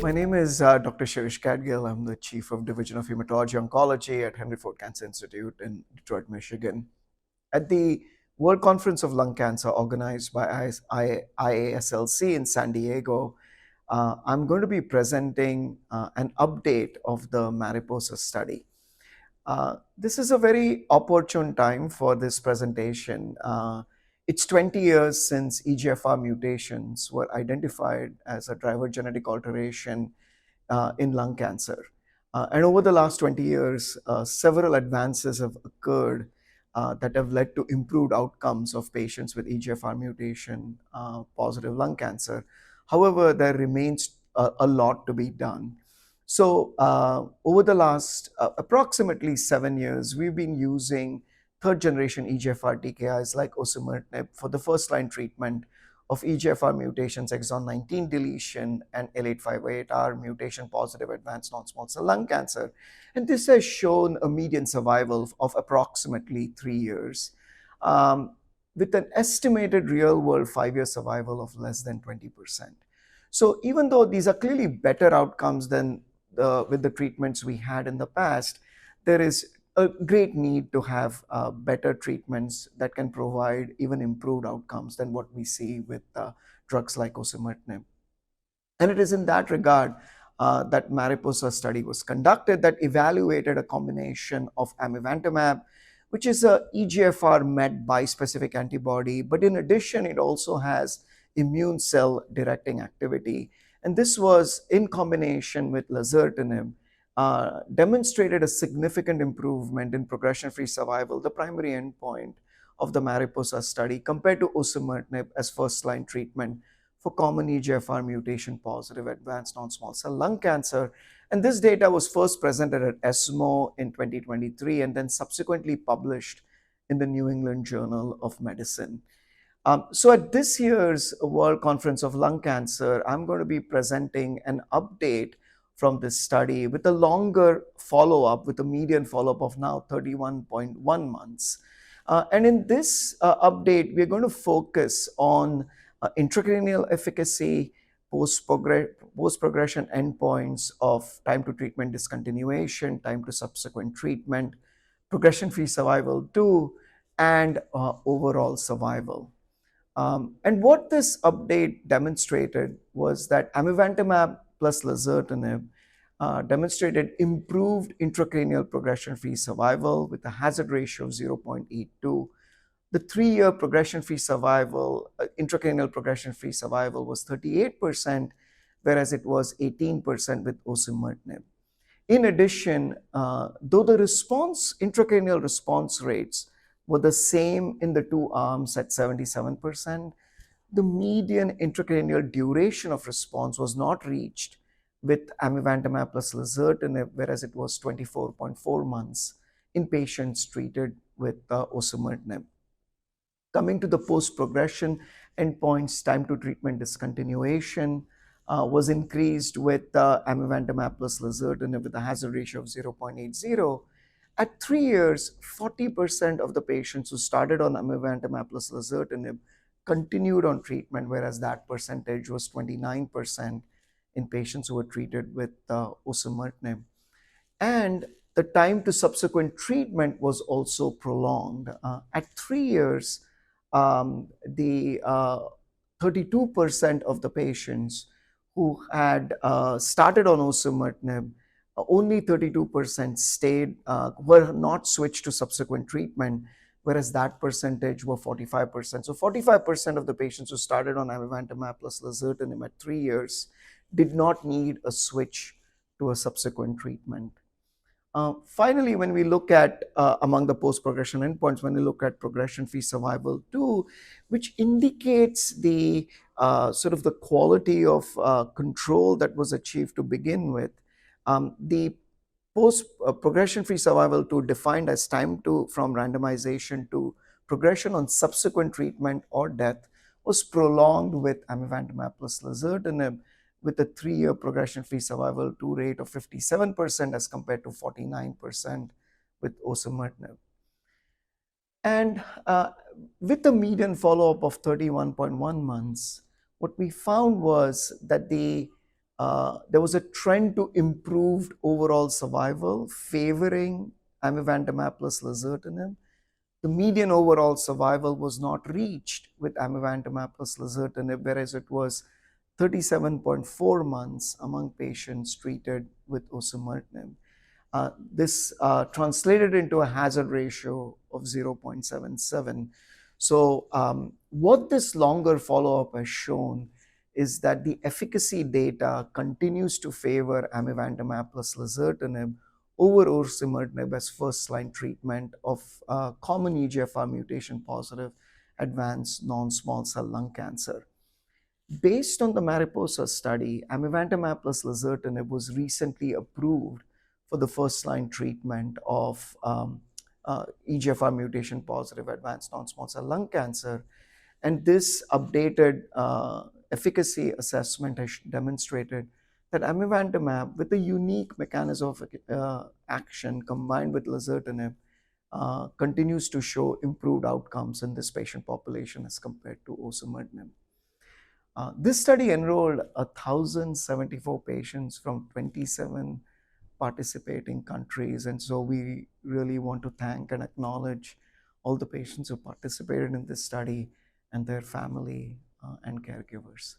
My name is Dr. Shirish Gadgeel. I'm the Chief of Division of Hematology Oncology at Henry Ford Cancer Institute in Detroit, Michigan. At the World Conference of Lung Cancer organized by IASLC in San Diego, I'm going to be presenting an update of the MARIPOSA study. This is a very opportune time for this presentation. It's 20 years since EGFR mutations were identified as a driver genetic alteration in lung cancer. And over the last 20 years, several advances have occurred that have led to improved outcomes of patients with EGFR mutation positive lung cancer. However, there remains a lot to be done. So over the last approximately 7 years, we've been using third generation EGFR TKIs like Osimertinib for the first line treatment of EGFR mutations, exon 19 deletion, and L858R mutation positive advanced non-small cell lung cancer. And this has shown a median survival of approximately 3 years, with an estimated real world 5-year survival of less than 20%. So even though these are clearly better outcomes than with the treatments we had in the past, there is a great need to have better treatments that can provide even improved outcomes than what we see with drugs like Osimertinib. And it is in that regard that MARIPOSA study was conducted that evaluated a combination of Amivantamab, which is a EGFR MET bispecific antibody, but in addition, it also has immune cell directing activity. And this was in combination with Lazertinib, demonstrated a significant improvement in progression-free survival, the primary endpoint of the MARIPOSA study, compared to Osimertinib as first-line treatment for common EGFR mutation-positive advanced non-small cell lung cancer. And this data was first presented at ESMO in 2023 and then subsequently published in the New England Journal of Medicine. So at this year's World Conference of Lung Cancer, I'm going to be presenting an update from this study with a longer follow-up, with a median follow-up of now 31.1 months. And in this update, we're going to focus on intracranial efficacy, post-progression endpoints of time to treatment discontinuation, time to subsequent treatment, progression-free survival 2, and overall survival. And what this update demonstrated was that Amivantamab plus Lazertinib demonstrated improved intracranial progression-free survival with a hazard ratio of 0.82. The 3-year progression-free survival, intracranial progression-free survival was 38%, whereas it was 18% with Osimertinib. In addition, though the intracranial response rates were the same in the two arms at 77%, the median intracranial duration of response was not reached with Amivantamab plus Lazertinib, whereas it was 24.4 months in patients treated with Osimertinib. Coming to the post-progression endpoints, time to treatment discontinuation was increased with Amivantamab plus Lazertinib with a hazard ratio of 0.80. At 3 years, 40% of the patients who started on Amivantamab plus Lazertinib continued on treatment, whereas that percentage was 29% in patients who were treated with Osimertinib. And the time to subsequent treatment was also prolonged. At 3 years, the 32% of the patients who had started on Osimertinib, only 32% stayed, were not switched to subsequent treatment, whereas that percentage were 45%. So 45% of the patients who started on Amivantamab plus Lazertinib at 3 years did not need a switch to a subsequent treatment. Finally, when we look at among the post-progression endpoints, when we look at progression-free survival 2, which indicates the sort of the quality of control that was achieved to begin with, the post-progression-free survival 2 defined as time from randomization to progression on subsequent treatment or death was prolonged with Amivantamab plus Lazertinib, with a 3-year progression-free survival 2 rate of 57% as compared to 49% with Osimertinib. And with the median follow-up of 31.1 months, what we found was that the there was a trend to improved overall survival favoring Amivantamab plus Lazertinib. The median overall survival was not reached with Amivantamab plus Lazertinib, whereas it was 37.4 months among patients treated with Osimertinib. This translated into a hazard ratio of 0.77. So, what this longer follow up has shown is that the efficacy data continues to favor Amivantamab plus Lazertinib over Osimertinib as first line treatment of common EGFR mutation positive advanced non small cell lung cancer. Based on the MARIPOSA study, Amivantamab plus Lazertinib was recently approved for the first-line treatment of EGFR mutation positive advanced non-small cell lung cancer. And this updated efficacy assessment has demonstrated that Amivantamab, with a unique mechanism of action combined with Lazertinib, continues to show improved outcomes in this patient population as compared to Osimertinib. This study enrolled 1,074 patients from 27 participating countries. And so we really want to thank and acknowledge all the patients who participated in this study and their family and caregivers.